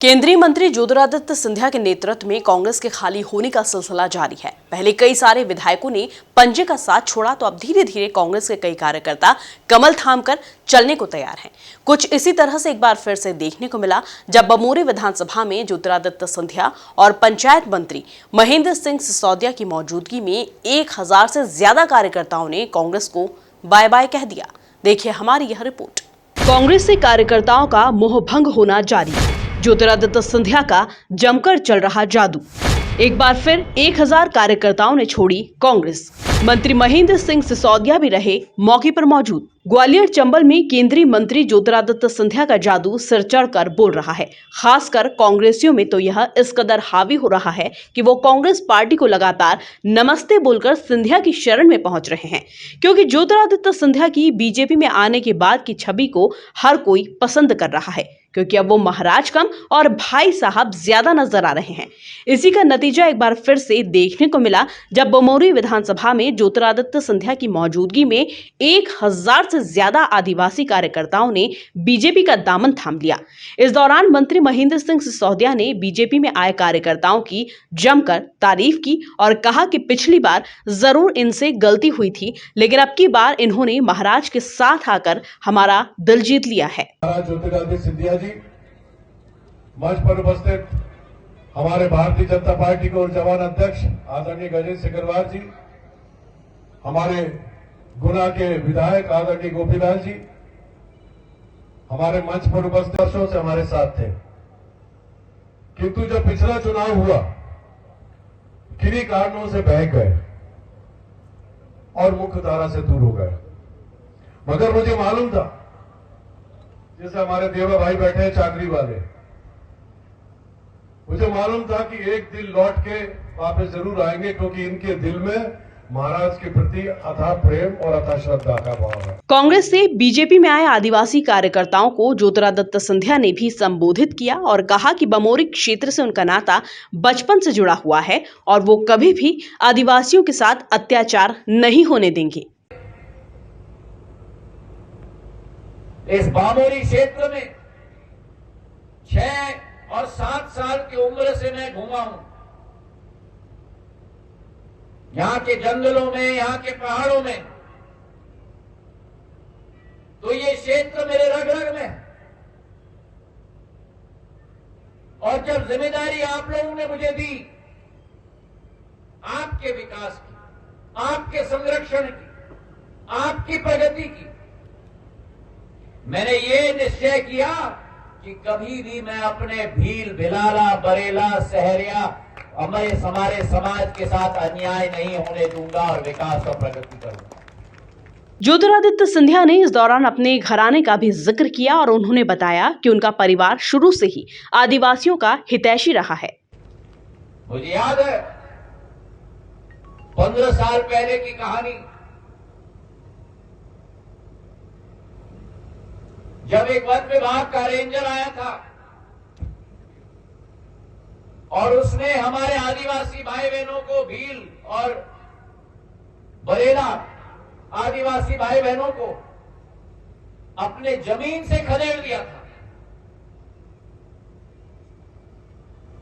केंद्रीय मंत्री ज्योतिरादित्य सिंधिया के नेतृत्व में कांग्रेस के खाली होने का सिलसिला जारी है। पहले कई सारे विधायकों ने पंजे का साथ छोड़ा तो अब धीरे धीरे कांग्रेस के कई कार्यकर्ता कमल थामकर चलने को तैयार हैं। कुछ इसी तरह से एक बार फिर से देखने को मिला जब बमोरी विधानसभा में ज्योतिरादित्य सिंधिया और पंचायत मंत्री महेंद्र सिंह सिसोदिया की मौजूदगी में 1000 से ज्यादा कार्यकर्ताओं ने कांग्रेस को बाय बाय कह दिया। देखिए हमारी यह रिपोर्ट। कांग्रेस से कार्यकर्ताओं का मोहभंग होना जारी है। ज्योतिरादित्य सिंधिया का जमकर चल रहा जादू। एक बार फिर 1000 कार्यकर्ताओं ने छोड़ी कांग्रेस। मंत्री महेंद्र सिंह सिसोदिया भी रहे मौके पर मौजूद। ग्वालियर चंबल में केंद्रीय मंत्री ज्योतिरादित्य सिंधिया का जादू सिर चढ़कर बोल रहा है। खासकर कांग्रेसियों में तो यह इस कदर हावी हो रहा है कि वो कांग्रेस पार्टी को लगातार नमस्ते बोलकर सिंधिया की शरण में पहुंच रहे हैं, क्योंकि ज्योतिरादित्य सिंधिया की बीजेपी में आने के बाद की छवि को हर कोई पसंद कर रहा है, क्योंकि अब वो महाराज कम और भाई साहब ज्यादा नजर आ रहे हैं। इसी का नतीजा एक बार फिर से देखने को मिला जब बमोरी विधानसभा में ज्योतिरादित्य सिंधिया की मौजूदगी में 1000 से ज्यादा आदिवासी कार्यकर्ताओं ने बीजेपी का दामन थाम लिया। इस दौरान मंत्री महेंद्र सिंह सिसोदिया ने बीजेपी में आए कार्यकर्ताओं की जमकर तारीफ की और कहा कि पिछली बार जरूर इनसे गलती हुई थी, लेकिन अब की बार इन्होंने महाराज के साथ आकर हमारा दिल जीत लिया है। ज्योतिरादित्य सिंधिया जी मंच पर उपस्थित हमारे भारतीय जनता पार्टी के जवान अध्यक्ष आदरणीय गजेंद्र सिकरवार जी, हमारे गुना के विधायक आदरणीय गोपीलाल जी, हमारे मंच पर उपस्थित वर्षों से हमारे साथ थे, किंतु जब पिछला चुनाव हुआ किन्हीं कारणों से बह गए और मुख्य धारा से दूर हो गए। मगर मुझे मालूम था, जैसे हमारे देवा भाई बैठे हैं चाकरी वाले, मुझे मालूम था कि एक दिन लौट के वापस जरूर आएंगे, क्योंकि इनके दिल में महाराज के प्रति अथाह प्रेम और अथाह श्रद्धा का भाव है। कांग्रेस से बीजेपी में आए आदिवासी कार्यकर्ताओं को ज्योतिरादित्य सिंधिया ने भी संबोधित किया और कहा कि बमोरी क्षेत्र से उनका नाता बचपन से जुड़ा हुआ है और वो कभी भी आदिवासियों के साथ अत्याचार नहीं होने देंगे। इस बामोरी क्षेत्र में 6 और 7 साल की उम्र से मैं घूमा हूं। यहां के जंगलों में, यहां के पहाड़ों में, तो ये क्षेत्र मेरे रग रग में है। और जब जिम्मेदारी आप लोगों ने मुझे दी आपके विकास की, आपके संरक्षण की, आपकी प्रगति की, मैंने ये निश्चय किया कि कभी भी मैं अपने भील, भिलाला, बरेला, सहरिया हमारे समाज के साथ अन्याय नहीं होने दूंगा और विकास और प्रगति करूंगा। ज्योतिरादित्य सिंधिया ने इस दौरान अपने घराने का भी जिक्र किया और उन्होंने बताया कि उनका परिवार शुरू से ही आदिवासियों का हितैषी रहा है। मुझे याद है 15 साल पहले की कहानी, जब एक वन विभाग का रेंजर आया था और उसने हमारे आदिवासी भाई बहनों को, भील और बरेला आदिवासी भाई बहनों को अपने जमीन से खदेड़ दिया था।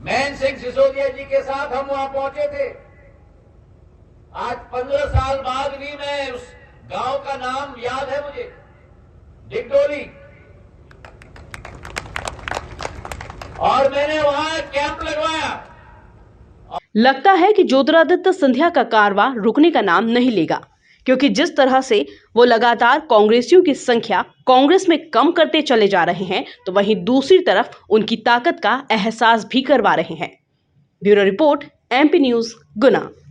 महेंद्र सिंह सिसोदिया जी के साथ हम वहां पहुंचे थे। आज 15 साल बाद भी मैं उस गांव का नाम याद है मुझे, डिगडोली, और मैंने वहां कैंप लगवाया। लगता है कि ज्योतिरादित्य सिंधिया का कारवां रुकने का नाम नहीं लेगा, क्योंकि जिस तरह से वो लगातार कांग्रेसियों की संख्या कांग्रेस में कम करते चले जा रहे हैं, तो वहीं दूसरी तरफ उनकी ताकत का एहसास भी करवा रहे हैं। ब्यूरो रिपोर्ट, MP न्यूज़, गुना।